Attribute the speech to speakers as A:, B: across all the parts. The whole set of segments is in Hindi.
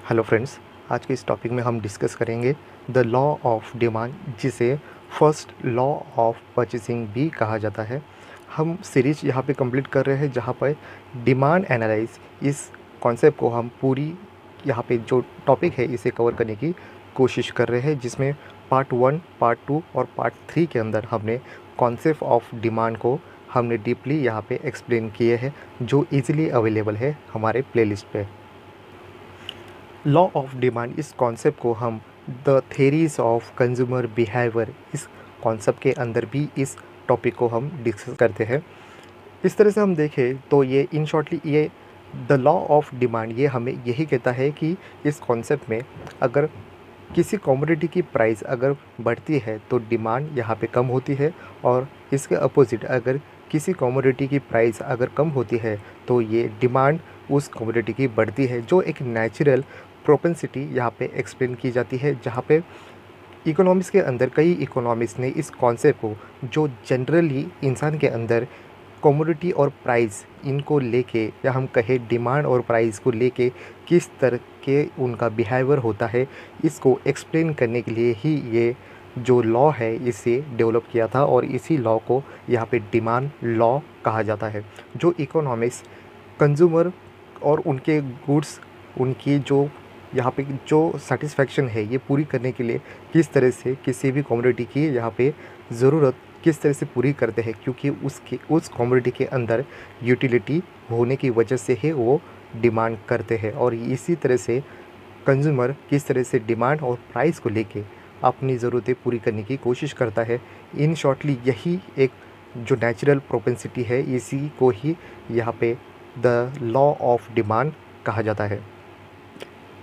A: हेलो फ्रेंड्स, आज के इस टॉपिक में हम डिस्कस करेंगे द लॉ ऑफ डिमांड, जिसे फर्स्ट लॉ ऑफ परचेसिंग भी कहा जाता है। हम सीरीज यहाँ पे कंप्लीट कर रहे हैं जहाँ पर डिमांड एनालाइज इस कॉन्सेप्ट को हम पूरी यहाँ पे जो टॉपिक है इसे कवर करने की कोशिश कर रहे हैं, जिसमें पार्ट 1, पार्ट 2 और पार्ट 3 के अंदर हमने कॉन्सेप्ट ऑफ डिमांड को हमने डीपली यहाँ पे एक्सप्लेन किए हैं, जो इजीली अवेलेबल है हमारे प्लेलिस्ट पे। लॉ ऑफ डिमांड इस कॉन्सेप्ट को हम the theories of consumer behaviour इस कॉन्सेप्ट के अंदर भी इस टॉपिक को हम डिस्कस करते हैं। इस तरह से हम देखें तो ये इन शॉर्टली ये द लॉ ऑफ डिमांड ये हमें यही कहता है कि इस कॉन्सेप्ट में अगर किसी कमोडिटी की प्राइस अगर बढ़ती है तो डिमांड यहाँ पे कम होती है, और इसके अपोजिट अगर किसी कमोडिटी की प्राइस अगर कम होती है तो ये डिमांड उस कमोडिटी की बढ़ती है, जो एक नेचुरल प्रोपेंसिटी यहाँ पे एक्सप्लेन की जाती है। जहाँ पे इकोनॉमिक्स के अंदर कई इकोनॉमिक्स ने इस कॉन्सेप्ट को जो जनरली इंसान के अंदर कमोडिटी और प्राइस इनको लेके, या हम कहें डिमांड और प्राइस को लेके किस तरह के उनका बिहेवियर होता है, इसको एक्सप्लेन करने के लिए ही ये जो लॉ है इसे डेवलप किया था, और इसी लॉ को यहाँ पे डिमांड लॉ कहा जाता है। जो इकोनॉमिक्स कंज्यूमर और उनके गुड्स, उनकी जो यहाँ पे जो सेटिस्फेक्शन है ये पूरी करने के लिए किस तरह से किसी भी कमोडिटी की यहाँ पे ज़रूरत किस तरह से पूरी करते हैं, क्योंकि उस कमोडिटी के अंदर यूटिलिटी होने की वजह से ही वो डिमांड करते हैं, और इसी तरह से कंज्यूमर किस तरह से डिमांड और प्राइस को लेके अपनी ज़रूरतें पूरी करने की कोशिश करता है। इन शॉर्टली यही एक जो नेचुरल प्रोपेंसिटी है, इसी को ही यहाँ पे द लॉ ऑफ डिमांड कहा जाता है।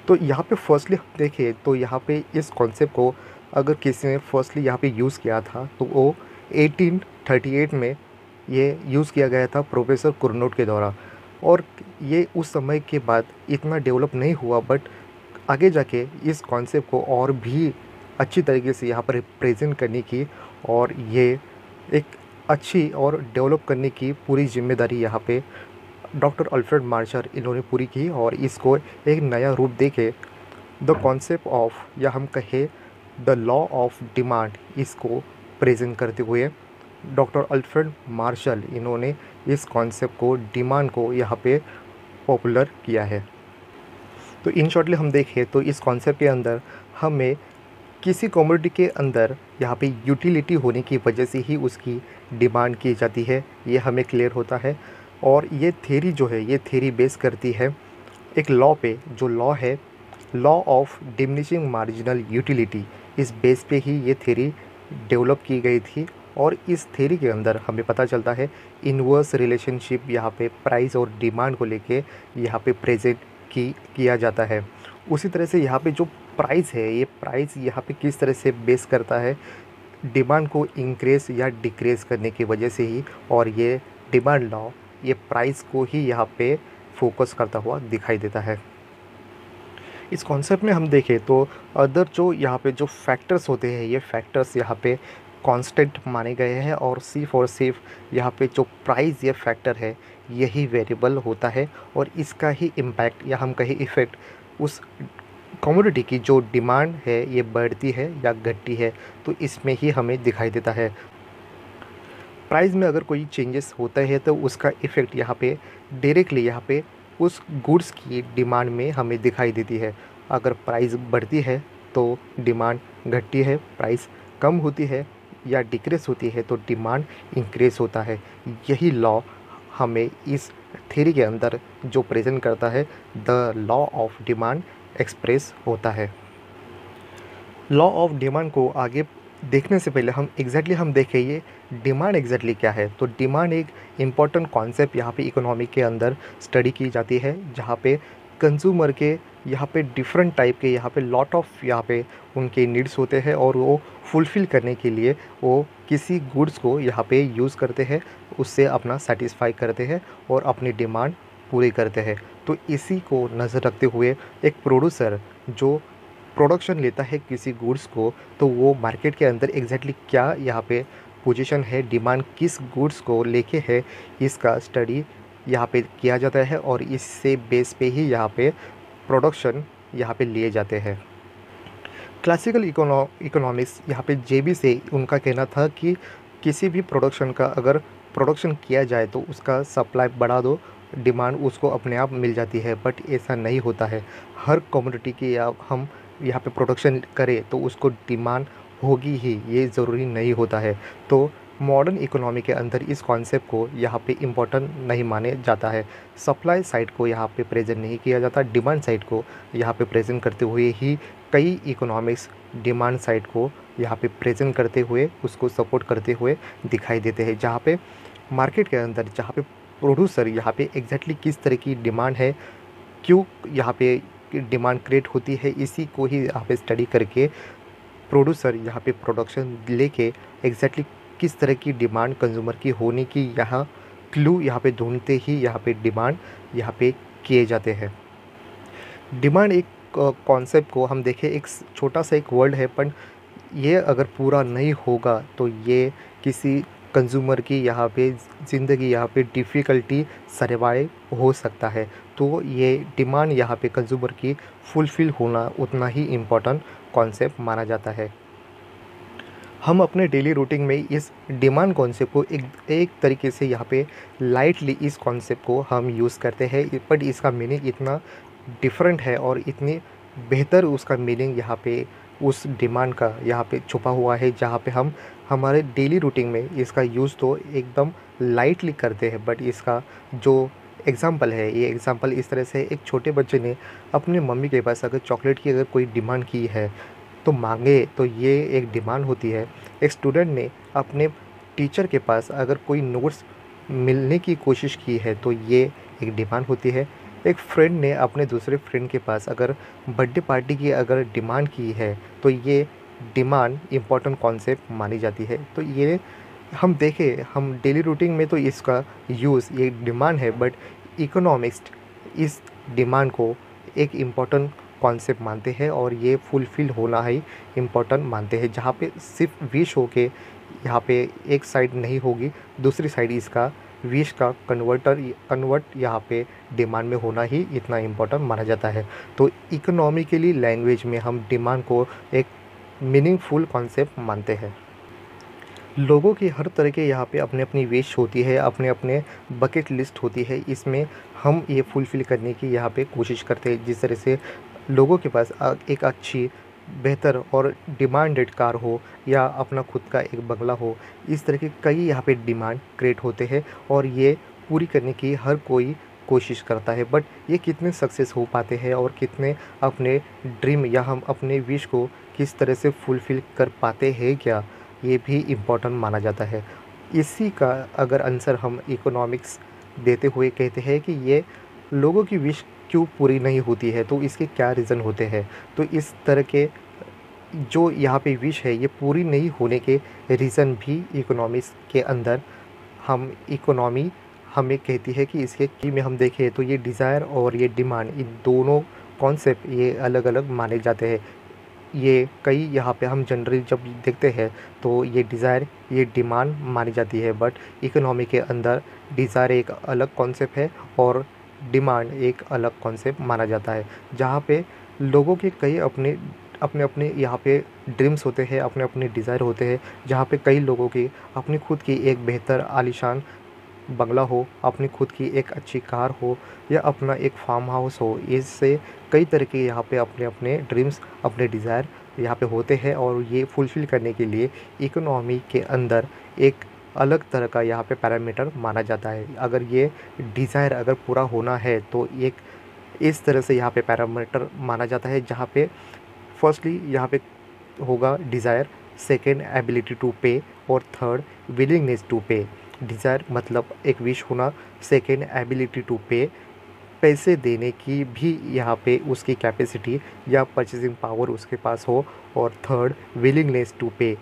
A: तो यहाँ पे फर्स्टली हम देखें तो यहाँ पे इस कॉन्सेप्ट को अगर किसी ने फर्स्टली यहाँ पे यूज़ किया था तो वो 1838 में ये यूज़ किया गया था प्रोफेसर कुरनोट के द्वारा, और ये उस समय के बाद इतना डेवलप नहीं हुआ, बट आगे जाके इस कॉन्सेप्ट को और भी अच्छी तरीके से यहाँ पर प्रेजेंट करने की और ये एक अच्छी और डेवलप करने की पूरी जिम्मेदारी यहाँ पे डॉक्टर अल्फ्रेड मार्शल इन्होंने पूरी की, और इसको एक नया रूप देके द कॉन्सेप्ट ऑफ, या हम कहें द लॉ ऑफ डिमांड, इसको प्रेजेंट करते हुए डॉक्टर अल्फ्रेड मार्शल इन्होंने इस कॉन्सेप्ट को डिमांड को यहाँ पे पॉपुलर किया है। तो इन शॉर्टली हम देखें तो इस कॉन्सेप्ट के अंदर हमें किसी कमोडिटी के अंदर यहाँ पे यूटिलिटी होने की वजह से ही उसकी डिमांड की जाती है, ये हमें क्लियर होता है। और ये थ्योरी जो है ये थ्योरी बेस करती है एक लॉ पे, जो लॉ है law of diminishing marginal utility. इस बेस पे ही ये थ्योरी डेवलप की गई थी, और इस थ्योरी के अंदर हमें पता चलता है इन्वर्स रिलेशनशिप यहाँ पे प्राइस और डिमांड को लेके यहाँ पे प्रेजेंट किया जाता है। उसी तरह से यहाँ पे जो प्राइस है, ये प्राइस यहाँ पे किस तरह से बेस करता है डिमांड को इंक्रीज या डिक्रीज करने की वजह से ही, और ये डिमांड लॉ ये प्राइस को ही यहाँ पे फोकस करता हुआ दिखाई देता है। इस कॉन्सेप्ट में हम देखें तो अदर जो यहाँ पे जो फैक्टर्स होते हैं, ये फैक्टर्स यहाँ पे कांस्टेंट माने गए हैं, और सिर्फ यहाँ पे जो प्राइस ये फैक्टर है यही वेरिएबल होता है, और इसका ही इम्पैक्ट या हम कहें इफ़ेक्ट उस कमोडिटी की जो डिमांड है ये बढ़ती है या घटती है, तो इसमें ही हमें दिखाई देता है। प्राइस में अगर कोई चेंजेस होता है तो उसका इफ़ेक्ट यहाँ पे डायरेक्टली यहाँ पे उस गुड्स की डिमांड में हमें दिखाई देती है। अगर प्राइस बढ़ती है तो डिमांड घटती है, प्राइस कम होती है या डिक्रीज होती है तो डिमांड इंक्रीज होता है। यही लॉ हमें इस थ्योरी के अंदर जो प्रेजेंट करता है the law of demand express होता है। लॉ ऑफ डिमांड को आगे देखने से पहले हम देखें ये डिमांड एग्जैक्टली क्या है। तो डिमांड एक इम्पॉर्टेंट कॉन्सेप्ट यहाँ पे इकोनॉमिक के अंदर स्टडी की जाती है, जहाँ पे कंज्यूमर के यहाँ पे डिफरेंट टाइप के यहाँ पे लॉट ऑफ यहाँ पे उनके नीड्स होते हैं, और वो फुलफ़िल करने के लिए वो किसी गुड्स को यहाँ पे यूज़ करते हैं, उससे अपना सेटिस्फाई करते हैं और अपनी डिमांड पूरी करते हैं। तो इसी को नज़र रखते हुए एक प्रोड्यूसर जो प्रोडक्शन लेता है किसी गुड्स को, तो वो मार्केट के अंदर एग्जैक्टली क्या यहाँ पे पोजीशन है, डिमांड किस गुड्स को लेके है, इसका स्टडी यहाँ पे किया जाता है, और इससे बेस पे ही यहाँ पे प्रोडक्शन यहाँ पे लिए जाते हैं। क्लासिकल इकोनॉमिक्स यहाँ पे जेबी से उनका कहना था कि किसी भी प्रोडक्शन का अगर प्रोडक्शन किया जाए तो उसका सप्लाई बढ़ा दो, डिमांड उसको अपने आप मिल जाती है। बट ऐसा नहीं होता है। हर कमोडिटी की या हम यहाँ पे प्रोडक्शन करें तो उसको डिमांड होगी ही, ये ज़रूरी नहीं होता है। तो मॉडर्न इकोनॉमी के अंदर इस कॉन्सेप्ट को यहाँ पे इम्पोर्टेंट नहीं माने जाता है। सप्लाई साइड को यहाँ पे प्रेजेंट नहीं किया जाता, डिमांड साइड को यहाँ पे प्रेजेंट करते हुए ही कई इकोनॉमिक्स डिमांड साइड को यहाँ पे प्रेजेंट करते हुए उसको सपोर्ट करते हुए दिखाई देते हैं। जहाँ पे मार्केट के अंदर जहाँ पे प्रोड्यूसर यहाँ पे एग्जैक्टली किस तरह की डिमांड है, क्यों यहाँ पे डिमांड क्रिएट होती है, इसी को ही यहाँ पे स्टडी करके प्रोड्यूसर यहाँ पे प्रोडक्शन लेके एग्जैक्टली किस तरह की डिमांड कंज्यूमर की होने की यहाँ क्लू यहाँ पे ढूंढते ही यहाँ पे डिमांड यहाँ पे किए जाते हैं। डिमांड एक कॉन्सेप्ट को हम देखें, एक छोटा सा एक वर्ड है, पर ये अगर पूरा नहीं होगा तो ये किसी कंज्यूमर की यहाँ पे ज़िंदगी यहाँ पे डिफ़िकल्टी सर्वाइव हो सकता है। तो ये डिमांड यहाँ पे कंज्यूमर की फुलफ़िल होना उतना ही इम्पोर्टेंट कॉन्सेप्ट माना जाता है। हम अपने डेली रूटीन में इस डिमांड कॉन्सेप्ट को एक तरीके से यहाँ पे लाइटली इस कॉन्सेप्ट को हम यूज़ करते हैं, बट इसका मीनिंग इतना डिफरेंट है और इतनी बेहतर उसका मीनिंग यहाँ पे उस डिमांड का यहाँ पे छुपा हुआ है, जहाँ पे हम हमारे डेली रूटीन में इसका यूज़ तो एकदम लाइटली करते हैं। बट इसका जो एग्ज़ाम्पल है, ये एग्ज़ाम्पल इस तरह से, एक छोटे बच्चे ने अपनी मम्मी के पास अगर चॉकलेट की अगर कोई डिमांड की है तो मांगे, तो ये एक डिमांड होती है। एक स्टूडेंट ने अपने टीचर के पास अगर कोई नोट्स मिलने की कोशिश की है तो ये एक डिमांड होती है। एक फ्रेंड ने अपने दूसरे फ्रेंड के पास अगर बर्थडे पार्टी की अगर डिमांड की है तो ये डिमांड इम्पोर्टेंट कॉन्सेप्ट मानी जाती है। तो ये हम देखें, हम डेली रूटीन में तो इसका यूज़ ये डिमांड है, बट इकोनॉमिक्स इस डिमांड को एक इम्पोर्टेंट कॉन्सेप्ट मानते हैं और ये फुलफ़िल होना ही इम्पोर्टेंट मानते हैं। जहाँ पे सिर्फ विश हो के यहाँ पे एक साइड नहीं होगी, दूसरी साइड इसका विश का कन्वर्ट यहाँ पे डिमांड में होना ही इतना इम्पोर्टेंट माना जाता है। तो इकोनॉमिकली लैंग्वेज में हम डिमांड को एक मीनिंगफुल कॉन्सेप्ट मानते हैं। लोगों की हर तरह के यहाँ पे अपनी अपनी विश होती है, अपने अपने बकेट लिस्ट होती है, इसमें हम ये फुलफ़िल करने की यहाँ पे कोशिश करते हैं। जिस तरह से लोगों के पास एक अच्छी बेहतर और डिमांडेड कार हो या अपना खुद का एक बंगला हो, इस तरह के कई यहाँ पे डिमांड क्रिएट होते हैं और ये पूरी करने की हर कोई कोशिश करता है। बट ये कितने सक्सेस हो पाते हैं और कितने अपने ड्रीम या हम अपने विश को किस तरह से फुलफ़िल कर पाते हैं क्या, ये भी इम्पोर्टेंट माना जाता है। इसी का अगर आंसर हम इकोनॉमिक्स देते हुए कहते हैं कि ये लोगों की विश क्यों पूरी नहीं होती है, तो इसके क्या रीज़न होते हैं। तो इस तरह के जो यहाँ पे विश है ये पूरी नहीं होने के रीज़न भी इकोनॉमिक्स के अंदर हम इकोनॉमी हमें कहती है कि इसके की में हम देखें तो ये डिज़ायर और ये डिमांड, इन दोनों कॉन्सेप्ट ये अलग अलग माने जाते हैं। ये कई यहाँ पे हम जनरली जब देखते हैं तो ये डिज़ायर ये डिमांड मानी जाती है, बट इकोनॉमी के अंदर डिज़ायर एक अलग कॉन्सेप्ट है और डिमांड एक अलग कॉन्सेप्ट माना जाता है। जहाँ पे लोगों के कई अपने अपने अपने यहाँ पे ड्रीम्स होते हैं, अपने अपने डिज़ायर होते हैं। जहाँ पे कई लोगों की अपनी खुद की एक बेहतर आलीशान बंगला हो, अपनी खुद की एक अच्छी कार हो या अपना एक फार्म हाउस हो। इससे कई तरह के यहाँ पे अपने अपने ड्रीम्स, अपने डिज़ायर यहाँ पे होते हैं और ये फुलफ़िल करने के लिए इकोनॉमी के अंदर एक अलग तरह का यहाँ पे पैरामीटर माना जाता है। अगर ये डिज़ायर अगर पूरा होना है तो एक इस तरह से यहाँ पे पैरामीटर माना जाता है, जहाँ पे फर्स्टली यहाँ पे होगा डिज़ायर, सेकेंड एबिलिटी टू पे और थर्ड विलिंगनेस टू पे। डिज़ायर मतलब एक विश होना, सेकेंड एबिलिटी टू पे, पैसे देने की भी यहाँ पे उसकी कैपेसिटी या परचेजिंग पावर उसके पास हो, और थर्ड विलिंगनेस टू पे,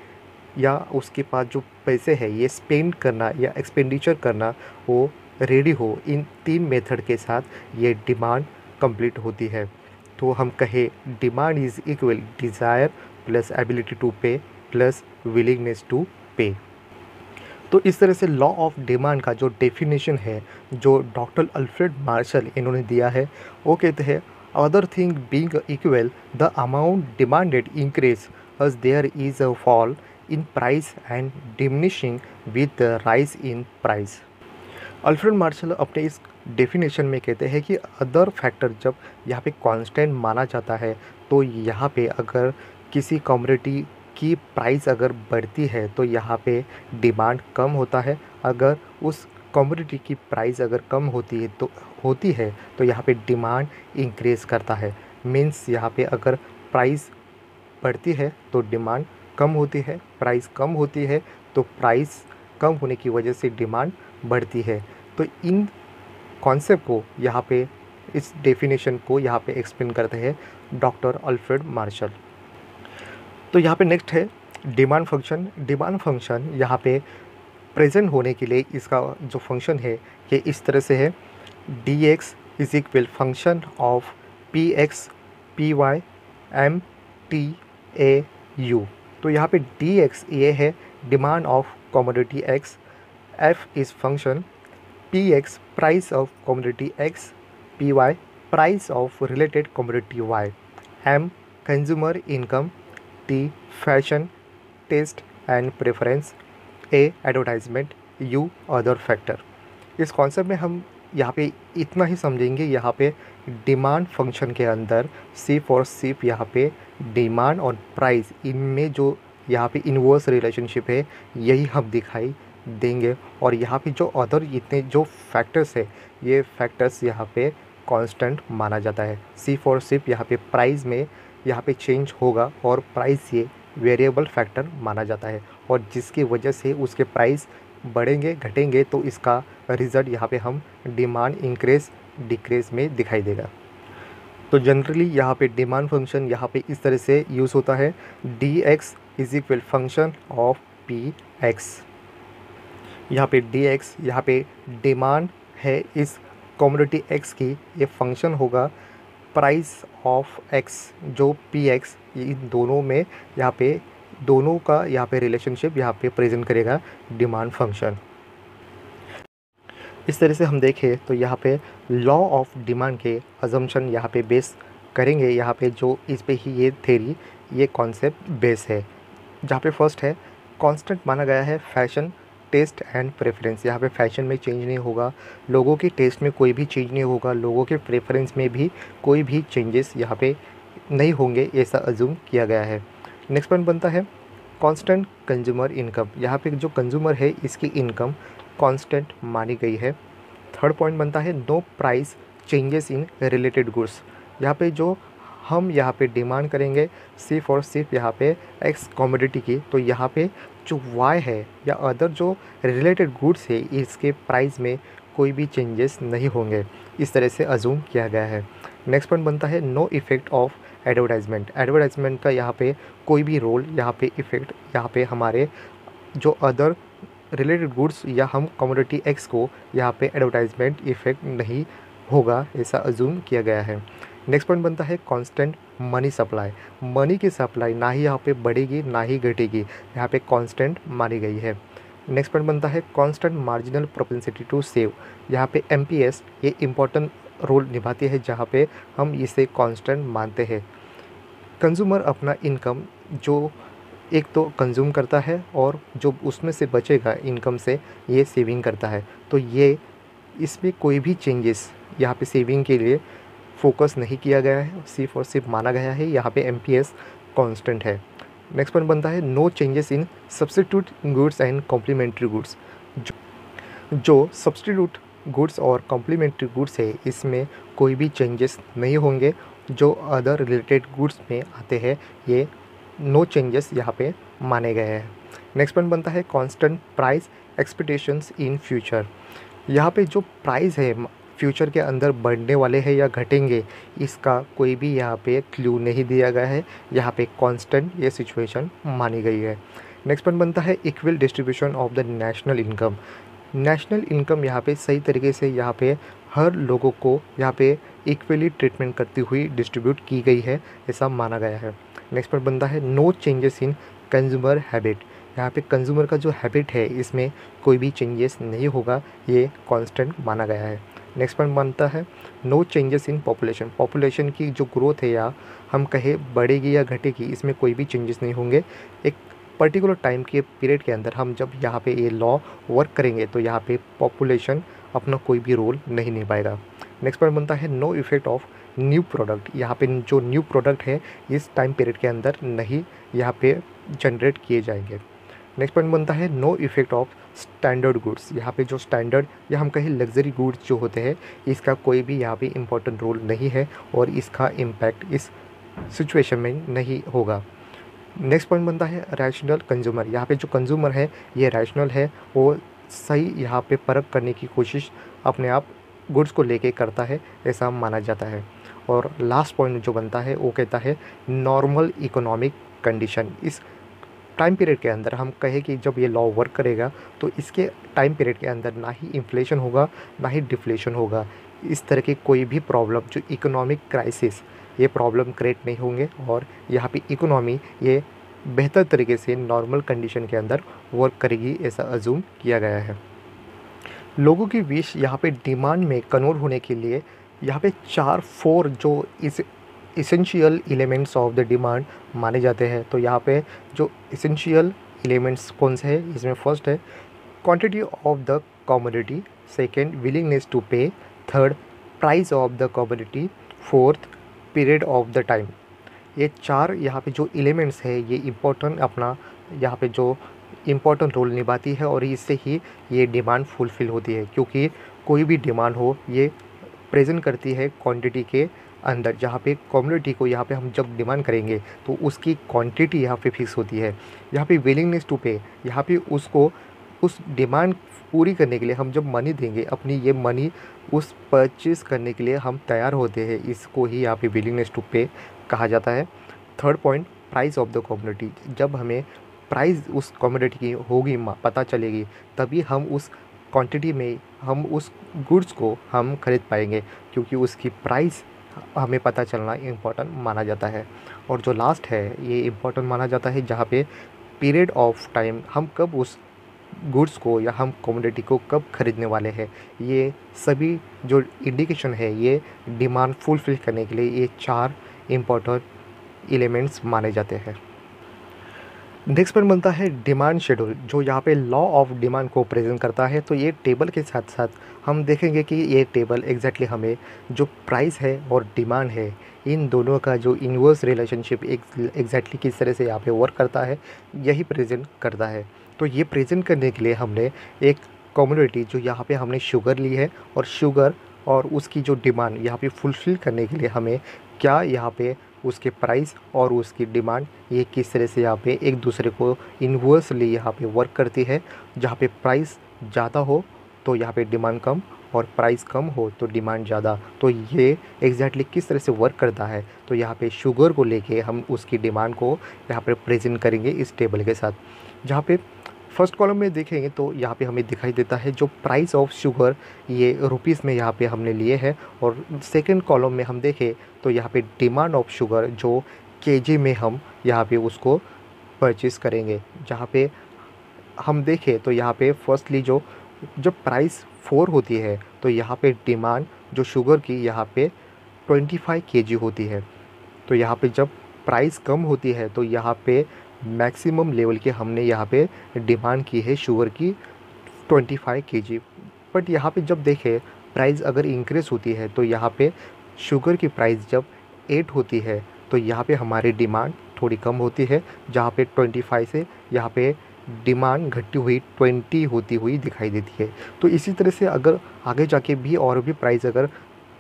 A: या उसके पास जो पैसे है ये स्पेंड करना या एक्सपेंडिचर करना वो रेडी हो। इन तीन मेथड के साथ ये डिमांड कंप्लीट होती है। तो हम कहें demand is equal desire plus ability to pay plus willingness to pay. तो इस तरह से लॉ ऑफ डिमांड का जो डेफिनेशन है, जो डॉक्टर अल्फ्रेड मार्शल इन्होंने दिया है, वो कहते हैं other thing being equal the amount demanded increase as there is a fall in price and diminishing with the rise in price। Alfred Marshall अपने इस डेफिनेशन में कहते हैं कि अदर फैक्टर जब यहाँ पे कांस्टेंट माना जाता है तो यहाँ पे अगर किसी कमोडिटी की प्राइस अगर बढ़ती है तो यहाँ पे डिमांड कम होता है, अगर उस कमोडिटी की प्राइस अगर कम होती है तो यहाँ पे डिमांड इंक्रीज़ करता है। मीन्स यहाँ पे अगर प्राइस बढ़ती है तो डिमांड कम होती है, प्राइस कम होती है तो प्राइस कम होने की वजह से डिमांड बढ़ती है। तो इन कॉन्सेप्ट को यहाँ पे, इस डेफिनेशन को यहाँ पे एक्सप्लेन करते हैं डॉक्टर अल्फ्रेड मार्शल। तो यहाँ पे नेक्स्ट है डिमांड फंक्शन। डिमांड फंक्शन यहाँ पे प्रेजेंट होने के लिए इसका जो फंक्शन है ये इस तरह से है, D X is equal function of P X P Y M T A U. तो यहाँ पे डी एक्स ये है demand of commodity X, F is function, P X price of commodity X, P Y price of related commodity Y, M consumer income, T fashion taste and preference, A advertisement, U other factor. इस कॉन्सेप्ट में हम यहाँ पे इतना ही समझेंगे। यहाँ पे डिमांड फंक्शन के अंदर सिर्फ और सिर्फ यहाँ पे डिमांड और प्राइस, इनमें जो यहाँ पे इन्वर्स रिलेशनशिप है यही हम दिखाई देंगे। और यहाँ पे जो अदर इतने जो फैक्टर्स है ये फैक्टर्स यहाँ पे कांस्टेंट माना जाता है। सिर्फ और सिर्फ यहाँ पे प्राइस में यहाँ पे चेंज होगा और प्राइस ये वेरिएबल फैक्टर माना जाता है, और जिसकी वजह से उसके प्राइस बढ़ेंगे घटेंगे तो इसका रिज़ल्ट यहाँ पे हम डिमांड इंक्रीज डिक्रीज में दिखाई देगा। तो जनरली यहाँ पे डिमांड फंक्शन यहाँ पे इस तरह से यूज़ होता है, D X is equal function of P x. यहाँ पे डी एक्स यहाँ पे डिमांड है इस कमोडिटी एक्स की, ये फंक्शन होगा प्राइस ऑफ एक्स जो पी एक्स, इन दोनों में यहाँ पे दोनों का यहाँ पे रिलेशनशिप यहाँ पे प्रेजेंट करेगा डिमांड फंक्शन। इस तरह से हम देखें तो यहाँ पे लॉ ऑफ डिमांड के अजम्पशन यहाँ पे बेस करेंगे। यहाँ पे जो इस पे ही ये थ्योरी, ये कॉन्सेप्ट बेस है। जहाँ पे फर्स्ट है कांस्टेंट माना गया है फैशन टेस्ट एंड प्रेफरेंस। यहाँ पे फैशन में चेंज नहीं होगा, लोगों के टेस्ट में कोई भी चेंज नहीं होगा, लोगों के प्रेफरेंस में भी कोई भी चेंजेस यहाँ पे नहीं होंगे, ऐसा अज्यूम किया गया है। नेक्स्ट पॉइंट बनता है कांस्टेंट कंज्यूमर इनकम। यहाँ पे जो कंज्यूमर है इसकी इनकम कांस्टेंट मानी गई है। थर्ड पॉइंट बनता है no price changes in related goods. यहाँ पे जो हम यहाँ पे डिमांड करेंगे सिर्फ और सिर्फ यहाँ पे एक्स कमोडिटी की, तो यहाँ पे जो वाई है या अदर जो रिलेटेड गुड्स है इसके प्राइस में कोई भी चेंजेस नहीं होंगे, इस तरह से अज्यूम किया गया है। नेक्स्ट पॉइंट बनता है no effect of advertisement. Advertisement का यहाँ पे कोई भी रोल, यहाँ पे इफ़ेक्ट, यहाँ पे हमारे जो अदर रिलेटेड गुड्स या हम कमोडिटी एक्स को यहाँ पे एडवर्टाइजमेंट इफ़ेक्ट नहीं होगा, ऐसा अज्यूम किया गया है। नेक्स्ट पॉइंट बनता है कांस्टेंट मनी सप्लाई। मनी की सप्लाई ना ही यहाँ पे बढ़ेगी ना ही घटेगी, यहाँ पे कांस्टेंट मानी गई है। नेक्स्ट पॉइंट बनता है constant marginal propensity to save. यहाँ पे एमपीएस ये इम्पॉर्टेंट रोल निभाती है, जहाँ पे हम इसे कांस्टेंट मानते हैं। कंज्यूमर अपना इनकम जो एक तो कंज्यूम करता है और जो उसमें से बचेगा इनकम से ये सेविंग करता है, तो ये इसमें कोई भी चेंजेस यहाँ पे सेविंग के लिए फोकस नहीं किया गया है, सिर्फ और सिर्फ माना गया है यहाँ पे एमपीएस कांस्टेंट है। नेक्स्ट पॉइंट बनता है no changes in substitute goods and complementary goods. जो सब्स्टिट्यूट गुड्स और कॉम्प्लीमेंट्री गुड्स है इसमें कोई भी चेंजेस नहीं होंगे, जो अदर रिलेटेड गुड्स में आते हैं ये नो चेंजेस यहाँ पे माने गए हैं। नेक्स्ट पॉइंट बनता है constant price expectations in future. यहाँ पे जो प्राइस है फ्यूचर के अंदर बढ़ने वाले हैं या घटेंगे, इसका कोई भी यहाँ पे क्लू नहीं दिया गया है, यहाँ पे कांस्टेंट ये सिचुएशन मानी गई है। नेक्स्ट पॉइंट बनता है equal distribution of the national income. National income यहाँ पे सही तरीके से यहाँ पे हर लोगों को यहाँ पे इक्वली ट्रीटमेंट करती हुई डिस्ट्रीब्यूट की गई है, ऐसा माना गया है। नेक्स्ट पॉइंट बनता है no changes in consumer habit. यहाँ पे कंज्यूमर का जो हैबिट है इसमें कोई भी चेंजेस नहीं होगा, ये कांस्टेंट माना गया है। नेक्स्ट पॉइंट बनता है no changes in population. Population की जो ग्रोथ है या हम कहें बढ़ेगी या घटेगी, इसमें कोई भी चेंजेस नहीं होंगे। एक पर्टिकुलर टाइम के पीरियड के अंदर हम जब यहाँ पे ये लॉ वर्क करेंगे तो यहाँ पे पॉपुलेशन अपना कोई भी रोल नहीं निभाएगा। नेक्स्ट पॉइंट बनता है no effect of new product. यहाँ पे जो न्यू प्रोडक्ट है इस टाइम पीरियड के अंदर नहीं यहाँ पे जनरेट किए जाएंगे। नेक्स्ट पॉइंट बनता है no effect of standard goods. यहाँ पे जो स्टैंडर्ड या हम कहें लग्जरी गुड्स जो होते हैं, इसका कोई भी यहाँ पे इम्पोर्टेंट रोल नहीं है और इसका इम्पैक्ट इस सिचुएशन में नहीं होगा। नेक्स्ट पॉइंट बनता है रैशनल कंज्यूमर। यहाँ पे जो कंज्यूमर है ये रैशनल है, वो सही यहाँ पे परख करने की कोशिश अपने आप गुड्स को लेके करता है, ऐसा माना जाता है। और लास्ट पॉइंट जो बनता है वो कहता है नॉर्मल इकोनॉमिक कंडीशन। इस टाइम पीरियड के अंदर हम कहें कि जब ये लॉ वर्क करेगा तो इसके टाइम पीरियड के अंदर ना ही इन्फ्लेशन होगा ना ही डिफ्लेशन होगा। इस तरह की कोई भी प्रॉब्लम जो इकोनॉमिक क्राइसिस ये प्रॉब्लम क्रिएट नहीं होंगे और यहाँ पे इकोनॉमी ये बेहतर तरीके से नॉर्मल कंडीशन के अंदर वर्क करेगी, ऐसा अज्यूम किया गया है। लोगों की विश यहाँ पे डिमांड में कन्वर्ट होने के लिए यहाँ पे 4 जो इस essential elements of the demand माने जाते हैं। तो यहाँ पे जो इसेंशियल एलिमेंट्स कौन से हैं, इसमें फर्स्ट है quantity of the commodity, second willingness to pay, third price of the commodity, fourth period of the time. ये 4 यहाँ पे जो एलिमेंट्स है ये इम्पोर्टेंट अपना यहाँ पे जो इम्पोर्टेंट रोल निभाती है और इससे ही ये डिमांड फुलफ़िल होती है। क्योंकि कोई भी डिमांड हो ये प्रेजेंट करती है क्वांटिटी के अंदर, जहाँ पे कम्युनिटी को यहाँ पे हम जब डिमांड करेंगे तो उसकी क्वांटिटी यहाँ पे फिक्स होती है। यहाँ पे विलिंगनेस टू पे, यहाँ पे उसको उस डिमांड पूरी करने के लिए हम जब मनी देंगे, अपनी ये मनी उस परचेज़ करने के लिए हम तैयार होते हैं, इसको ही यहाँ पे विलिंगनेस टू पे कहा जाता है। Third point price of the commodity. जब हमें प्राइस उस कमोडिटी की होगी पता चलेगी तभी हम उस क्वांटिटी में हम उस गुड्स को हम खरीद पाएंगे, क्योंकि उसकी प्राइस हमें पता चलना इम्पोर्टेंट माना जाता है। और जो लास्ट है ये इम्पोर्टेंट माना जाता है, जहाँ पे पीरियड ऑफ टाइम हम कब उस गुड्स को या हम कमोडिटी को कब खरीदने वाले हैं, ये सभी जो इंडिकेशन है ये डिमांड फुलफिल करने के लिए ये 4 इम्पोर्टेंट एलिमेंट्स माने जाते हैं। नेक्स्ट पॉइंट बनता है डिमांड शेड्यूल, जो यहाँ पे लॉ ऑफ डिमांड को प्रेजेंट करता है। तो ये टेबल के साथ साथ हम देखेंगे कि ये टेबल एग्जैक्टली हमें जो प्राइस है और डिमांड है इन दोनों का जो इन्वर्स रिलेशनशिप एग्जैक्टली किस तरह से यहाँ पे वर्क करता है यही प्रेजेंट करता है। तो ये प्रेजेंट करने के लिए हमने एक कम्युनिटी जो यहाँ पे हमने शुगर ली है और शुगर और उसकी जो डिमांड यहाँ पे फुलफ़िल करने के लिए हमें क्या यहाँ पे उसके प्राइस और उसकी डिमांड ये किस तरह से यहाँ पे एक दूसरे को इन्वर्सली यहाँ पे वर्क करती है। जहाँ पे प्राइस ज़्यादा हो तो यहाँ पे डिमांड कम और प्राइस कम हो तो डिमांड ज़्यादा। तो ये एग्जैक्टली किस तरह से वर्क करता है, तो यहाँ पे शुगर को लेके हम उसकी डिमांड को यहाँ पे प्रेजेंट करेंगे इस टेबल के साथ। जहाँ पे फर्स्ट कॉलम में देखेंगे तो यहाँ पे हमें दिखाई देता है जो प्राइस ऑफ शुगर ये रुपीस में यहाँ पे हमने लिए हैं, और सेकंड कॉलम में हम देखें तो यहाँ पे डिमांड ऑफ शुगर जो केजी में हम यहाँ पे उसको परचेस करेंगे। जहाँ पे हम देखें तो यहाँ पे फर्स्टली जो जब प्राइस 4 होती है तो यहाँ पे डिमांड जो शुगर की यहाँ पे 25 केजी होती है। तो यहाँ पे जब प्राइस कम होती है तो यहाँ पे मैक्सिमम लेवल के हमने यहाँ पे डिमांड की है शुगर की 25 केजी। बट यहाँ पे जब देखें प्राइस अगर इंक्रीज़ होती है तो यहाँ पे शुगर की प्राइस जब 8 होती है तो यहाँ पे हमारी डिमांड थोड़ी कम होती है, जहाँ पे 25 से यहाँ पे डिमांड घटती हुई 20 होती हुई दिखाई देती है। तो इसी तरह से अगर आगे जाके भी और भी प्राइस अगर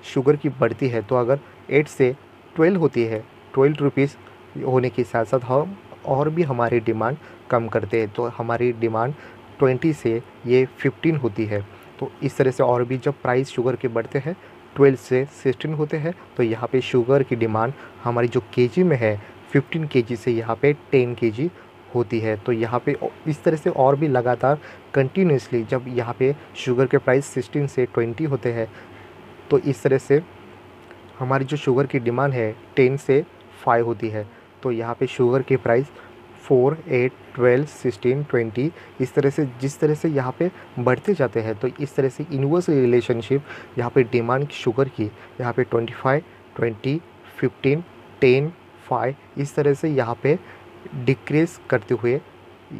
A: शुगर की बढ़ती है तो अगर 8 से 12 होती है, 12 रुपीज़ होने के साथ साथ हम और भी हमारी डिमांड कम करते हैं तो हमारी डिमांड 20 से ये 15 होती है। तो इस तरह से और भी जब प्राइस शुगर के बढ़ते हैं 12 से 16 होते हैं तो यहाँ पे शुगर की डिमांड हमारी जो केजी में है 15 केजी से यहाँ पे 10 केजी होती है। तो यहाँ पे इस तरह से और भी लगातार कंटिन्यूसली जब यहाँ पे शुगर के प्राइस 16 से 20 होते हैं तो इस तरह से हमारी जो शुगर की डिमांड है 10 से 5 होती है। तो यहाँ पे शुगर की प्राइस 4, 8, 12, 16, 20 इस तरह से जिस तरह से यहाँ पे बढ़ते जाते हैं, तो इस तरह से इन्वर्स रिलेशनशिप यहाँ पे डिमांड शुगर की यहाँ पे 25, 20, 15, 10, 5 इस तरह से यहाँ पे डिक्रीज करते हुए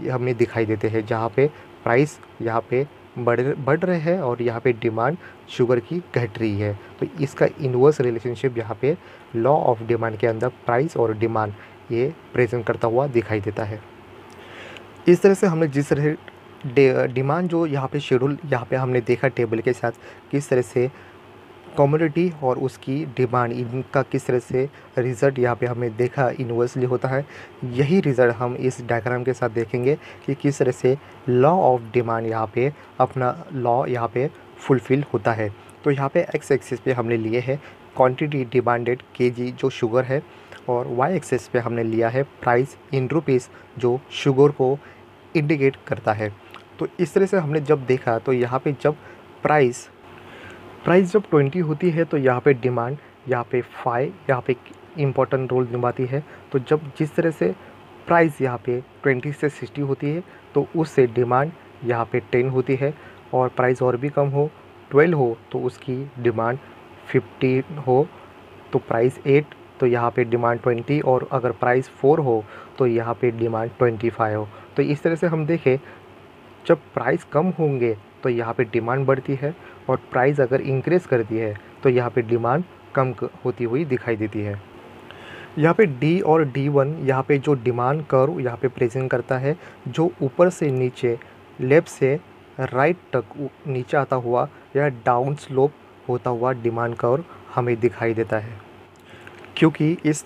A: हमें दिखाई देते हैं, जहाँ पे प्राइस यहाँ पे बढ़ रहे हैं और यहाँ पे डिमांड शुगर की घट रही है। तो इसका इन्वर्स रिलेशनशिप यहाँ पे लॉ ऑफ डिमांड के अंदर प्राइस और डिमांड ये प्रेजेंट करता हुआ दिखाई देता है। इस तरह से हमने जिस तरह डिमांड जो यहाँ पे शेड्यूल यहाँ पे हमने देखा टेबल के साथ, किस तरह से कमोडिटी और उसकी डिमांड इनका किस तरह से रिज़ल्ट यहाँ पे हमें देखा इन्वर्सली होता है। यही रिज़ल्ट हम इस डायग्राम के साथ देखेंगे कि किस तरह से लॉ ऑफ डिमांड यहाँ पे अपना लॉ यहाँ पे फुलफ़िल होता है। तो यहाँ पे एक्स एक्सिस पे हमने लिए है क्वांटिटी डिमांडेड केजी जो शुगर है, और वाई एक्सिस पे हमने लिया है प्राइस इन रुपीज़ जो शुगर को इंडिकेट करता है। तो इस तरह से हमने जब देखा तो यहाँ पे जब प्राइस जब 20 होती है तो यहाँ पे डिमांड यहाँ पे 5 यहाँ पे इम्पोर्टेंट रोल निभाती है। तो जब जिस तरह से प्राइस यहाँ पे 20 से 60 होती है तो उससे डिमांड यहाँ पे 10 होती है, और प्राइस और भी कम हो 12 हो तो उसकी डिमांड 15 हो तो प्राइस 8, तो यहाँ पे डिमांड 20, और अगर प्राइस 4 हो तो यहाँ पे डिमांड 25 हो। तो इस तरह से हम देखें जब प्राइस कम होंगे तो यहाँ पे डिमांड बढ़ती है, और प्राइस अगर इंक्रीज़ करती है तो यहाँ पे डिमांड कम होती हुई दिखाई देती है। यहाँ पे डी और D1 यहाँ पे जो डिमांड कर्व यहाँ पे प्रेजेंट करता है, जो ऊपर से नीचे लेफ़्ट से राइट तक नीचे आता हुआ या डाउन स्लोप होता हुआ डिमांड कर्व हमें दिखाई देता है। क्योंकि इस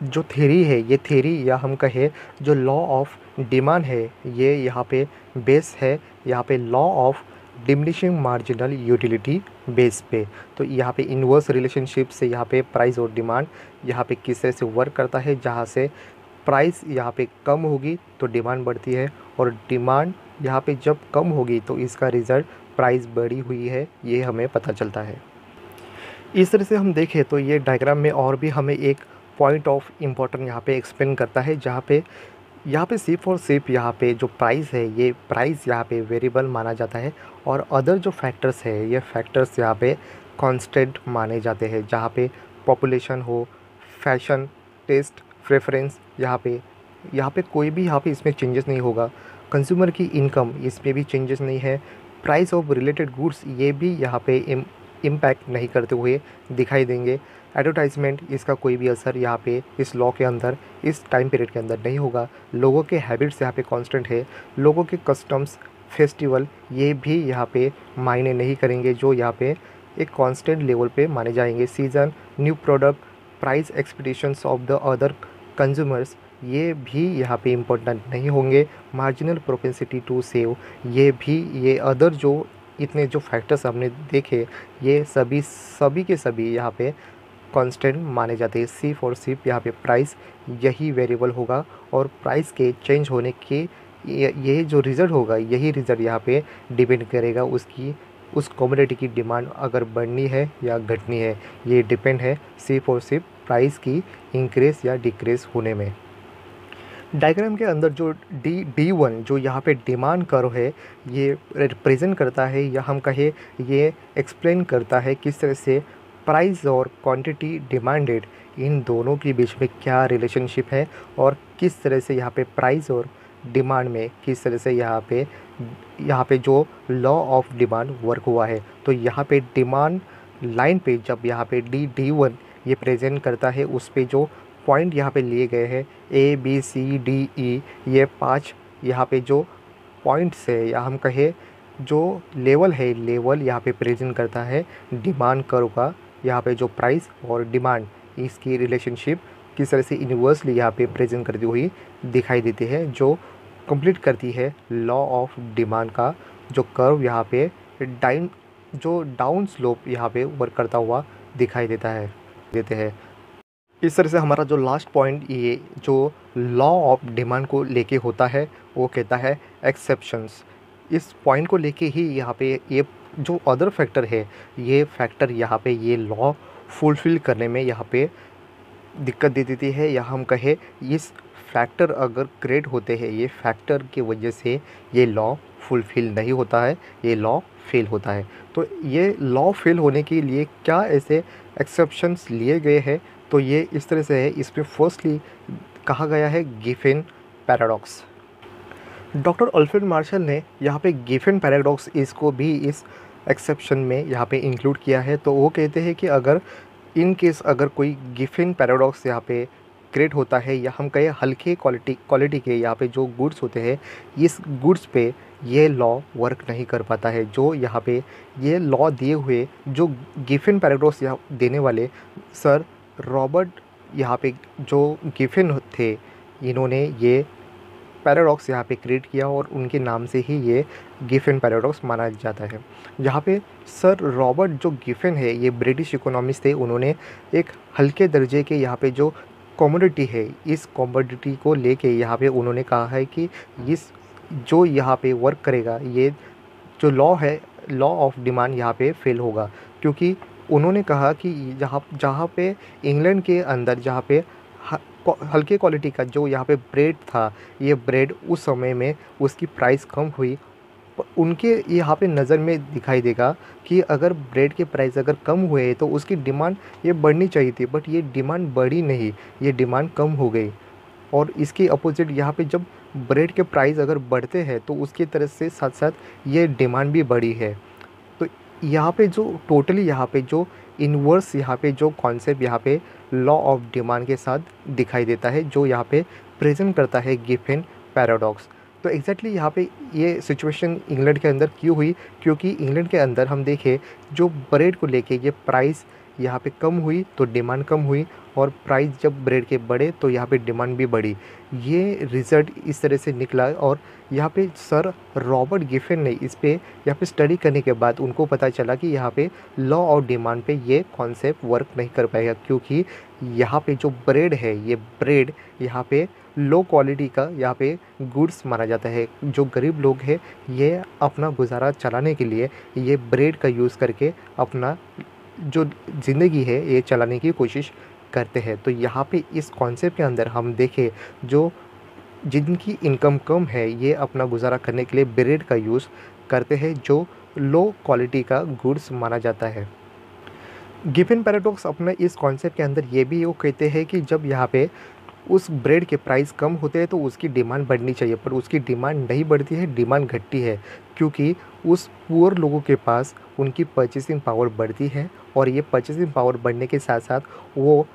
A: जो थ्योरी है, ये थ्योरी या हम कहें जो लॉ ऑफ डिमांड है, ये यहाँ पे बेस है यहाँ पे law of diminishing marginal utility base पे। तो यहाँ पे इन्वर्स रिलेशनशिप से यहाँ पे प्राइस और डिमांड यहाँ पे किस तरह से वर्क करता है, जहाँ से प्राइस यहाँ पे कम होगी तो डिमांड बढ़ती है, और डिमांड यहाँ पे जब कम होगी तो इसका रिज़ल्ट प्राइस बढ़ी हुई है, ये हमें पता चलता है। इस तरह से हम देखें तो ये डायग्राम में और भी हमें एक पॉइंट ऑफ इम्पोर्टेंट यहाँ पे एक्सप्लेन करता है, जहाँ पे सिर्फ और सिर्फ यहाँ पे जो प्राइस है, ये प्राइस यहाँ पे वेरिएबल माना जाता है, और अदर जो फैक्टर्स है ये फैक्टर्स यहाँ पे कांस्टेंट माने जाते हैं, जहाँ पे पॉपुलेशन हो, फैशन, टेस्ट, प्रेफरेंस, यहाँ पे कोई भी यहाँ पे इसमें चेंजेस नहीं होगा। कंज्यूमर की इनकम इसमें भी चेंजेस नहीं है। प्राइस ऑफ रिलेटेड गुड्स ये भी यहाँ पे इम्पैक्ट नहीं करते हुए दिखाई देंगे। एडवर्टाइजमेंट इसका कोई भी असर यहाँ पे इस लॉ के अंदर इस टाइम पीरियड के अंदर नहीं होगा। लोगों के हैबिट्स यहाँ पे कांस्टेंट है, लोगों के कस्टम्स, फेस्टिवल ये भी यहाँ पे मायने नहीं करेंगे, जो यहाँ पे एक कांस्टेंट लेवल पे माने जाएंगे। Season, new product, price expectations of the other consumers ये भी यहाँ पे इम्पोर्टेंट नहीं होंगे। मार्जिनल प्रोपेंसिटी टू सेव ये भी, ये अदर जो इतने जो फैक्टर्स हमने देखे ये सभी के सभी यहाँ पे कांस्टेंट माने जाते हैं। सिर्फ और सिर्फ यहाँ पे प्राइस यही वेरिएबल होगा, और प्राइस के चेंज होने के ये जो रिज़ल्ट होगा यही रिज़ल्ट यहाँ पे डिपेंड करेगा उस कमोडिटी की डिमांड अगर बढ़नी है या घटनी है। ये डिपेंड है सिर्फ और सिर्फ प्राइस की इंक्रीज़ या डिक्रीज़ होने में। डायग्राम के अंदर जो D1 जो यहाँ पे डिमांड कर्व है ये रिप्रेजेंट करता है, या हम कहें ये एक्सप्लेन करता है किस तरह से प्राइस और क्वांटिटी डिमांडेड इन दोनों के बीच में क्या रिलेशनशिप है, और किस तरह से यहाँ पे प्राइस और डिमांड में किस तरह से यहाँ पे जो लॉ ऑफ डिमांड वर्क हुआ है। तो यहाँ पे डिमांड लाइन पे जब यहाँ पे D1 ये प्रेजेंट करता है, उस पे जो पॉइंट यहाँ पे लिए गए हैं ABCDE ये 5 यहाँ पे जो पॉइंट्स है, या हम कहें जो लेवल है, लेवल यहाँ पे प्रेजेंट करता है डिमांड कर्व का। यहाँ पे जो प्राइस और डिमांड इसकी रिलेशनशिप किस तरह से इन्वर्सली यहाँ पे प्रेजेंट करती हुई दिखाई देती है, जो कंप्लीट करती है लॉ ऑफ डिमांड का जो कर्व यहाँ पे डाउन स्लोप यहाँ पे वर्क करता हुआ दिखाई देते हैं। इस तरह से हमारा जो लास्ट पॉइंट ये जो लॉ ऑफ डिमांड को लेके होता है वो कहता है एक्सेप्शंस। इस पॉइंट को लेके ही यहाँ पे ये जो अदर फैक्टर है ये फैक्टर यहाँ पे ये लॉ फुलफ़िल करने में यहाँ पे दिक्कत दे देती है, या हम कहें इस फैक्टर अगर क्रिएट होते हैं, ये फैक्टर की वजह से ये लॉ फुलफ़िल नहीं होता है, ये लॉ फेल होता है। तो ये लॉ फेल होने के लिए क्या ऐसे एक्सेप्शंस लिए गए हैं, तो ये इस तरह से है। इसमें फर्स्टली कहा गया है Giffen paradox. Doctor Alfred Marshall ने यहाँ पे गिफिन पैराडॉक्स इसको भी इस एक्सेप्शन में यहाँ पे इंक्लूड किया है। तो वो कहते हैं कि अगर इन केस अगर कोई गिफिन पैराडॉक्स यहाँ पे क्रिएट होता है, या हम कहें हल्के क्वालिटी के यहाँ पे जो गुड्स होते हैं, इस गुड्स पे ये लॉ वर्क नहीं कर पाता है। जो यहाँ पे ये लॉ दिए हुए जो गिफिन पैराडॉक्स यहाँ देने वाले सर रॉबर्ट यहाँ पे जो गिफिन थे, इन्होंने ये पैराडॉक्स यहाँ पे क्रिएट किया और उनके नाम से ही ये गिफिन पैराडॉक्स माना जाता है। यहाँ पे सर रॉबर्ट जो गिफिन है, ये ब्रिटिश इकोनॉमिस्ट थे। उन्होंने एक हल्के दर्जे के यहाँ पे जो कमोडिटी है, इस कमोडिटी को लेके यहाँ पे उन्होंने कहा है कि इस जो यहाँ पे वर्क करेगा, ये जो लॉ है, लॉ ऑफ डिमांड यहाँ पे फेल होगा। क्योंकि उन्होंने कहा कि जहाँ जहाँ पे इंग्लैंड के अंदर जहाँ पे हल्के क्वालिटी का जो यहाँ पे ब्रेड था, ये ब्रेड उस समय में उसकी प्राइस कम हुई। उनके यहाँ पे नज़र में दिखाई देगा कि अगर ब्रेड के प्राइस अगर कम हुए तो उसकी डिमांड ये बढ़नी चाहिए थी, बट ये डिमांड बढ़ी नहीं, ये डिमांड कम हो गई। और इसके अपोजिट यहाँ पे जब ब्रेड के प्राइस अगर बढ़ते हैं तो उसकी तरफ से साथ साथ ये डिमांड भी बढ़ी है। तो यहाँ पे जो टोटली यहाँ पे जो इन्वर्स यहाँ पे जो कॉन्सेप्ट यहाँ पे लॉ ऑफ डिमांड के साथ दिखाई देता है, जो यहाँ पे प्रेजेंट करता है गिफिन पैराडॉक्स। तो एग्जैक्टली यहाँ पे ये सिचुएशन इंग्लैंड के अंदर क्यों हुई, क्योंकि इंग्लैंड के अंदर हम देखें जो ब्रेड को लेके ये प्राइस यहाँ पे कम हुई तो डिमांड कम हुई, और प्राइस जब ब्रेड के बढ़े तो यहाँ पे डिमांड भी बढ़ी। ये रिज़ल्ट इस तरह से निकला। और यहाँ पे सर रॉबर्ट गिफिन ने इस पे यहाँ पे स्टडी करने के बाद उनको पता चला कि यहाँ पे लॉ ऑफ डिमांड पे ये कॉन्सेप्ट वर्क नहीं कर पाएगा, क्योंकि यहाँ पे जो ब्रेड है, ये ब्रेड यहाँ पे लो क्वालिटी का यहाँ पे गुड्स माना जाता है। जो गरीब लोग हैं, ये अपना गुजारा चलाने के लिए ये ब्रेड का यूज़ करके अपना जो ज़िंदगी है ये चलाने की कोशिश करते हैं। तो यहाँ पे इस कॉन्सेप्ट के अंदर हम देखें, जो जिनकी इनकम कम है, ये अपना गुजारा करने के लिए ब्रेड का यूज़ करते हैं, जो लो क्वालिटी का गुड्स माना जाता है। गिफिन पैराडॉक्स अपने इस कॉन्सेप्ट के अंदर ये भी वो कहते हैं कि जब यहाँ पे उस ब्रेड के प्राइस कम होते हैं तो उसकी डिमांड बढ़नी चाहिए, पर उसकी डिमांड नहीं बढ़ती है, डिमांड घटती है, क्योंकि उस पुअर लोगों के पास उनकी परचेसिंग पावर बढ़ती है। और ये परचेसिंग पावर बढ़ने के साथ साथ वो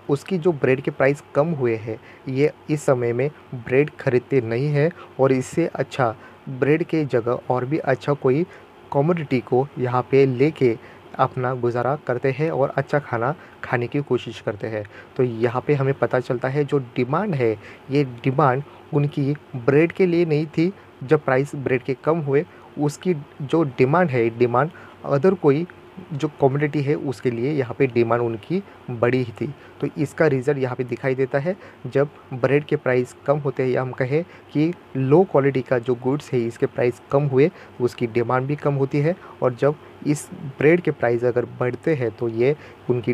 A: उसकी जो ब्रेड के प्राइस कम हुए हैं, ये इस समय में ब्रेड खरीदते नहीं हैं, और इससे अच्छा ब्रेड के जगह और भी अच्छा कोई कमोडिटी को यहाँ पे लेके अपना गुजारा करते हैं और अच्छा खाना खाने की कोशिश करते हैं। तो यहाँ पे हमें पता चलता है जो डिमांड है, ये डिमांड उनकी ब्रेड के लिए नहीं थी। जब प्राइस ब्रेड के कम हुए, उसकी जो डिमांड है, डिमांड अदर कोई जो कमोडिटी है उसके लिए यहाँ पे डिमांड उनकी बड़ी ही थी। तो इसका रिज़ल्ट यहाँ पे दिखाई देता है, जब ब्रेड के प्राइस कम होते हैं, या हम कहें कि लो क्वालिटी का जो गुड्स है इसके प्राइस कम हुए, उसकी डिमांड भी कम होती है। और जब इस ब्रेड के प्राइस अगर बढ़ते हैं तो ये उनकी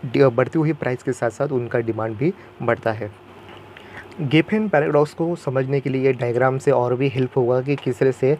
A: बढ़ती हुई प्राइस के साथ साथ उनका डिमांड भी बढ़ता है। गिफिन पैराडॉक्स को समझने के लिए डायग्राम से और भी हेल्प होगा कि किस तरह से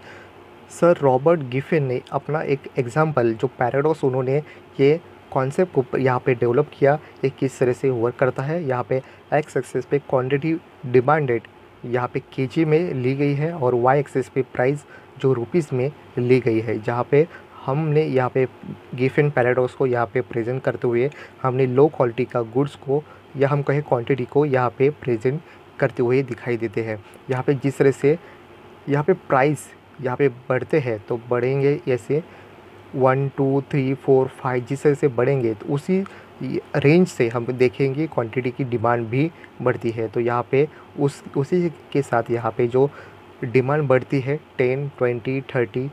A: सर रॉबर्ट गिफिन ने अपना एक एग्जाम्पल जो पैराडॉक्स उन्होंने ये कॉन्सेप्ट को यहाँ पे डेवलप किया, ये किस तरह से वर्क करता है। यहाँ पे एक्स एक्सेस पे क्वांटिटी डिमांडेड यहाँ पे केजी में ली गई है, और वाई एक्सेस पे प्राइस जो रुपीज़ में ली गई है। जहाँ पे हमने यहाँ पे गिफिन पैराडॉक्स को यहाँ पे प्रेजेंट करते हुए हमने लो क्वालिटी का गुड्स को, या हम कहें क्वांटिटी को यहाँ पे प्रेजेंट करते हुए दिखाई देते हैं। यहाँ पे जिस तरह से यहाँ पे प्राइस यहाँ पे बढ़ते हैं तो बढ़ेंगे ऐसे 1 2 3 4 5 जिस तरह से बढ़ेंगे, तो उसी रेंज से हम देखेंगे क्वांटिटी की डिमांड भी बढ़ती है। तो यहाँ पे उसी के साथ यहाँ पे जो डिमांड बढ़ती है 10 20 30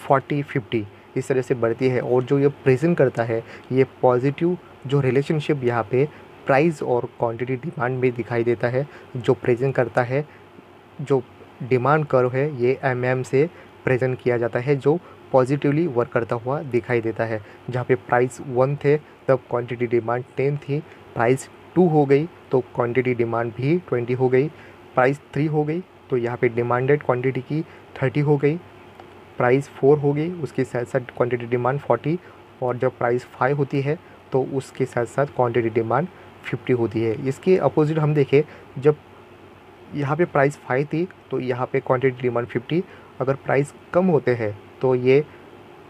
A: 40 50 इस तरह से बढ़ती है। और जो ये प्रेजेंट करता है, ये पॉजिटिव जो रिलेशनशिप यहाँ पे प्राइस और क्वांटिटी डिमांड में दिखाई देता है, जो प्रेजेंट करता है जो डिमांड कर्व है, ये MM से प्रेजेंट किया जाता है, जो पॉजिटिवली वर्क करता हुआ दिखाई देता है। जहाँ पे प्राइस 1 थे तब क्वांटिटी डिमांड 10 थी, प्राइस 2 हो गई तो क्वांटिटी डिमांड भी 20 हो गई। प्राइस 3 हो गई तो यहाँ पे डिमांडेड क्वांटिटी की 30 हो गई। प्राइस 4 हो गई, उसके साथ साथ क्वांटिटी डिमांड 40, और जब प्राइस 5 होती है तो उसके साथ साथ क्वांटिटी डिमांड 50 होती है। इसके अपोजिट हम देखें, जब यहाँ पे प्राइस 5 थी तो यहाँ पे क्वांटिटी डिमांड 50। अगर प्राइस कम होते हैं तो ये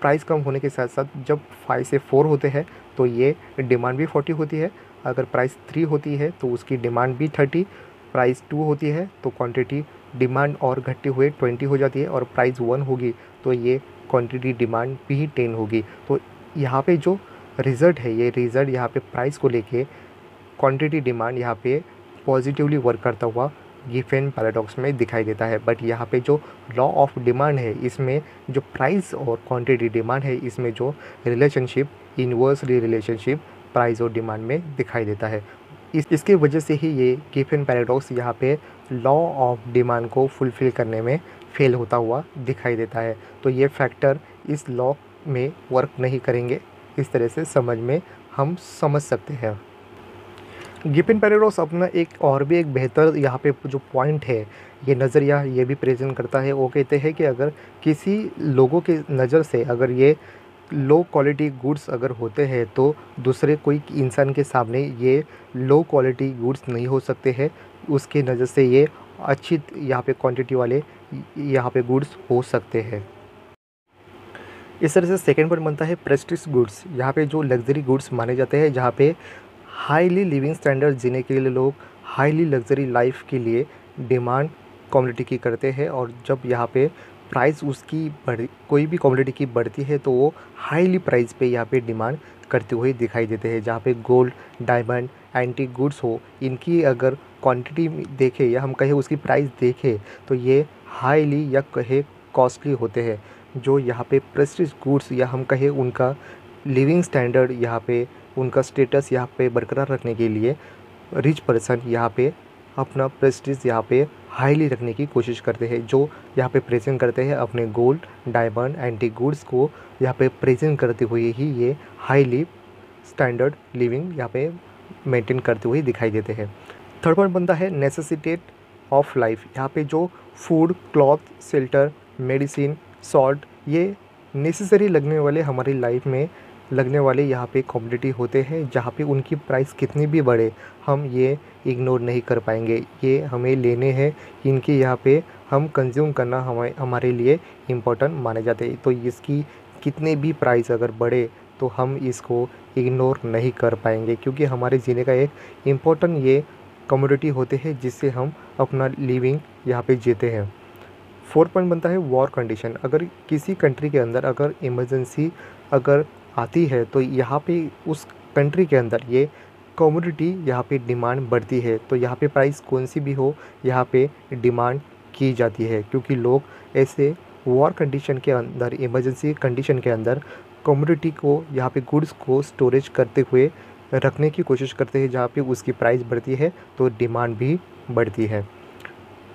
A: प्राइस कम होने के साथ साथ जब 5 से 4 होते हैं तो ये डिमांड भी 40 होती है। अगर प्राइस 3 होती है तो उसकी डिमांड भी 30। प्राइस 2 होती है तो क्वांटिटी डिमांड और घटते हुए 20 हो जाती है, और प्राइस 1 होगी तो ये क्वांटिटी डिमांड भी 10 होगी। तो यहाँ पे जो रिज़ल्ट है, ये रिज़ल्ट यहाँ पे प्राइस को लेके क्वांटिटी डिमांड यहाँ पे पॉजिटिवली वर्क करता हुआ गिफेन पैराडॉक्स में दिखाई देता है। बट यहाँ पे जो लॉ ऑफ डिमांड है, इसमें जो प्राइस और क्वांटिटी डिमांड है, इसमें जो रिलेशनशिप, इन्वर्सली रिलेशनशिप प्राइस और डिमांड में दिखाई देता है। इसके वजह से ही ये गिफेन पैराडॉक्स यहाँ पे लॉ ऑफ डिमांड को फुलफ़िल करने में फेल होता हुआ दिखाई देता है। तो ये फैक्टर इस लॉ में वर्क नहीं करेंगे, इस तरह से समझ में हम समझ सकते हैं। गिफेन पैराडॉक्स अपना और भी एक बेहतर यहाँ पे जो पॉइंट है, ये नज़रिया ये भी प्रेजेंट करता है। वो कहते हैं कि अगर किसी लोगों के नज़र से अगर ये लो क्वालिटी गुड्स अगर होते हैं तो दूसरे कोई इंसान के सामने ये लो क्वालिटी गुड्स नहीं हो सकते हैं। उसके नज़र से ये अच्छी यहाँ पे क्वांटिटी वाले यहाँ पे गुड्स हो सकते हैं। इस तरह से सेकेंड पॉइंट बनता है प्रेस्टीज गुड्स। यहाँ पे जो लग्जरी गुड्स माने जाते हैं, जहाँ पे हाईली लिविंग स्टैंडर्ड जीने के लिए लोग हाईली लग्जरी लाइफ के लिए डिमांड कम्युनिटी की करते हैं, और जब यहाँ पे प्राइस उसकी कोई भी कम्युनिटी की बढ़ती है तो वो हाईली प्राइस पे यहाँ पे डिमांड करते हुए दिखाई देते हैं। जहाँ पे गोल्ड, डायमंड, एंटीक गुड्स हो, इनकी अगर क्वांटिटी देखें या हम कहें उसकी प्राइस देखें तो ये हाईली या कहे कॉस्टली होते हैं। जो यहाँ पे प्रेस्टीज गुड्स या हम कहें उनका लिविंग स्टैंडर्ड, यहाँ पे उनका स्टेटस यहाँ पे बरकरार रखने के लिए रिच पर्सन यहाँ पे अपना प्रेस्टीज यहाँ पे हाईली रखने की कोशिश करते हैं। जो यहाँ पे प्रेजेंट करते हैं अपने गोल्ड, डायमंड, एंटीक गुड्स को यहाँ पे प्रेजेंट करते हुए ही ये हाईली स्टैंडर्ड लिविंग यहाँ पे मेंटेन करते हुए दिखाई देते हैं। थर्ड पॉइंट बनता है नेसेसिटेट ऑफ लाइफ। यहाँ पे जो food, cloth, shelter, medicine, salt, ये नेसेसरी लगने वाले हमारी लाइफ में लगने वाले यहाँ पे कमोडिटी होते हैं, जहाँ पे उनकी प्राइस कितनी भी बढ़े हम ये इग्नोर नहीं कर पाएंगे। ये हमें लेने हैं, इनके यहाँ पे हम कंज्यूम करना हमारे लिए इम्पोर्टेंट माने जाते हैं। तो इसकी कितने भी प्राइस अगर बढ़े तो हम इसको इग्नोर नहीं कर पाएंगे, क्योंकि हमारे जीने का एक इम्पोर्टेंट ये कमोडिटी होते हैं जिससे हम अपना लिविंग यहाँ पे जीते हैं। फोर्थ पॉइंट बनता है वॉर कंडीशन। अगर किसी कंट्री के अंदर अगर इमरजेंसी अगर आती है तो यहाँ पे उस कंट्री के अंदर ये कमोडिटी यहाँ पे डिमांड बढ़ती है। तो यहाँ पे प्राइस कौन सी भी हो यहाँ पे डिमांड की जाती है, क्योंकि लोग ऐसे वॉर कंडीशन के अंदर, इमरजेंसी कंडीशन के अंदर कमोडिटी को यहाँ पे गुड्स को स्टोरेज करते हुए रखने की कोशिश करते हैं। जहाँ पे उसकी प्राइस बढ़ती है तो डिमांड भी बढ़ती है।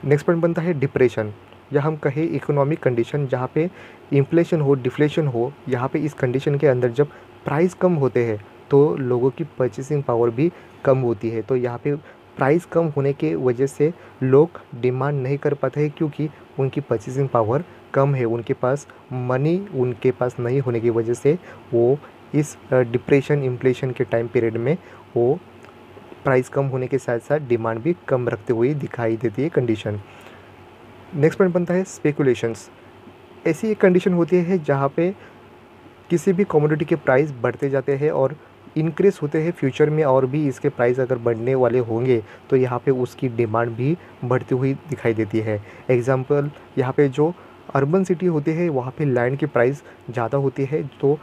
A: नेक्स्ट पॉइंट बनता है डिप्रेशन, या हम कहें इकोनॉमिक कंडीशन, जहाँ पे इन्फ्लेशन हो, डिफ्लेशन हो। यहाँ पे इस कंडीशन के अंदर जब प्राइस कम होते हैं तो लोगों की परचेसिंग पावर भी कम होती है। तो यहाँ पे प्राइस कम होने के वजह से लोग डिमांड नहीं कर पाते हैं, क्योंकि उनकी परचेसिंग पावर कम है, उनके पास मनी उनके पास नहीं होने की वजह से वो इस डिप्रेशन, इन्फ्लेशन के टाइम पीरियड में वो प्राइस कम होने के साथ साथ डिमांड भी कम रखते हुए दिखाई देती है कंडीशन। नेक्स्ट पॉइंट बनता है स्पेकुलेशंस। ऐसी एक कंडीशन होती है जहाँ पे किसी भी कमोडिटी के प्राइस बढ़ते जाते हैं और इंक्रीज़ होते हैं फ्यूचर में, और भी इसके प्राइस अगर बढ़ने वाले होंगे तो यहाँ पे उसकी डिमांड भी बढ़ती हुई दिखाई देती है। एग्जांपल, यहाँ पे जो अर्बन सिटी होती है वहाँ पे लैंड की प्राइस ज़्यादा होती है, तो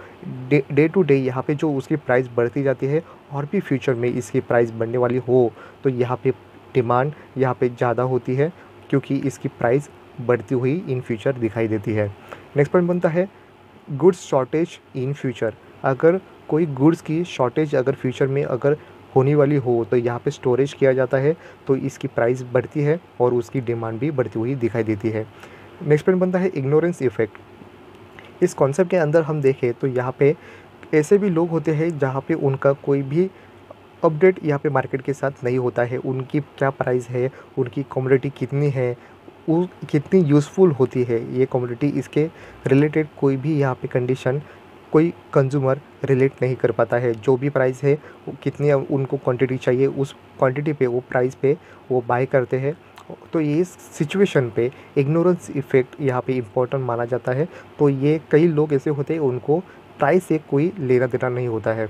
A: डे टू डे यहाँ पे जो उसकी प्राइस बढ़ती जाती है, और भी फ्यूचर में इसकी प्राइस बढ़ने वाली हो तो यहाँ पे डिमांड यहाँ पे ज़्यादा होती है, क्योंकि इसकी प्राइस बढ़ती हुई इन फ्यूचर दिखाई देती है। नेक्स्ट पॉइंट बनता है गुड्स शॉर्टेज इन फ्यूचर। अगर कोई गुड्स की शॉर्टेज अगर फ्यूचर में अगर होने वाली हो तो यहाँ पे स्टोरेज किया जाता है, तो इसकी प्राइस बढ़ती है और उसकी डिमांड भी बढ़ती हुई दिखाई देती है। नेक्स्ट पॉइंट बनता है इग्नोरेंस इफ़ेक्ट। इस कॉन्सेप्ट के अंदर हम देखें तो यहाँ पे ऐसे भी लोग होते हैं जहाँ पे उनका कोई भी अपडेट यहाँ पे मार्केट के साथ नहीं होता है। उनकी क्या प्राइस है, उनकी कमोडिटी कितनी है, वो कितनी यूज़फुल होती है ये कमोडिटी, इसके रिलेटेड कोई भी यहाँ पे कंडीशन कोई कंज्यूमर रिलेट नहीं कर पाता है। जो भी प्राइस है, वो कितनी उनको क्वांटिटी चाहिए, उस क्वांटिटी पे, वो प्राइस पे वो बाय करते हैं। तो ये सिचुएशन पे इग्नोरेंस इफ़ेक्ट यहाँ पे इम्पोर्टेंट माना जाता है। तो ये कई लोग ऐसे होते हैं, उनको प्राइस से कोई लेना देना नहीं होता है।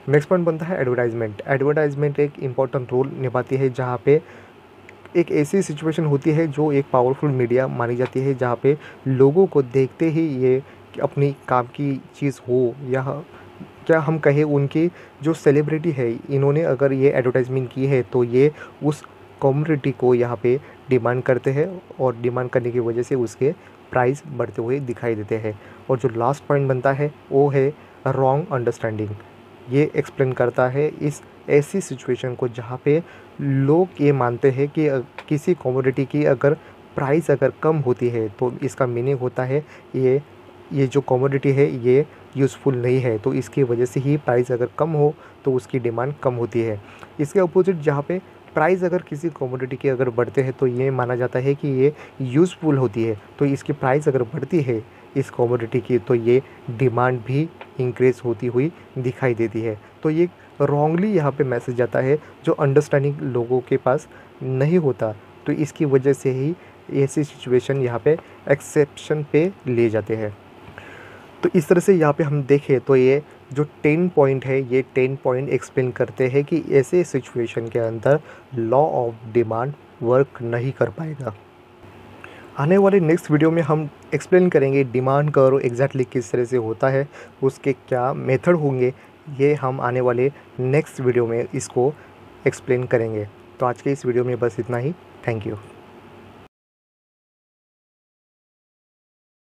A: नेक्स्ट पॉइंट बनता है एडवर्टाइजमेंट। एडवर्टाइजमेंट एक इम्पॉर्टेंट रोल निभाती है, जहाँ पे एक ऐसी सिचुएशन होती है जो एक पावरफुल मीडिया मानी जाती है, जहाँ पे लोगों को देखते ही ये अपनी काम की चीज़ हो, या क्या हम कहें उनकी जो सेलिब्रिटी है, इन्होंने अगर ये एडवर्टाइजमेंट की है तो ये उस कम्युनिटी को यहाँ पे डिमांड करते हैं, और डिमांड करने की वजह से उसके प्राइस बढ़ते हुए दिखाई देते हैं। और जो लास्ट पॉइंट बनता है वो है रॉन्ग अंडरस्टैंडिंग। ये एक्सप्लेन करता है इस ऐसी सिचुएशन को जहाँ पे लोग ये मानते हैं कि किसी कमोडिटी की अगर प्राइस अगर कम होती है तो इसका मीनिंग होता है ये जो कमोडिटी है ये यूज़फुल नहीं है, तो इसकी वजह से ही प्राइस अगर कम हो तो उसकी डिमांड कम होती है। इसके अपोजिट जहाँ पे प्राइस अगर किसी कमोडिटी के अगर बढ़ते हैं तो ये माना जाता है कि ये यूज़फुल होती है, तो इसकी प्राइस अगर बढ़ती है इस कमोडिटी की तो ये डिमांड भी इंक्रीज़ होती हुई दिखाई देती है। तो ये रॉन्गली यहाँ पे मैसेज जाता है जो अंडरस्टैंडिंग लोगों के पास नहीं होता, तो इसकी वजह से ही ऐसी सिचुएशन यहाँ पे एक्सेप्शन पे ले जाते हैं। तो इस तरह से यहाँ पे हम देखें तो ये जो 10 पॉइंट है, ये 10 पॉइंट एक्सप्लेन करते हैं कि ऐसे सिचुएशन के अंदर लॉ ऑफ डिमांड वर्क नहीं कर पाएगा। आने वाले नेक्स्ट वीडियो में हम एक्सप्लेन करेंगे डिमांड कर्व एग्जैक्टली किस तरह से होता है, उसके क्या मेथड होंगे, ये हम आने वाले नेक्स्ट वीडियो में इसको एक्सप्लेन करेंगे। तो आज के इस वीडियो में बस इतना ही। Thank you.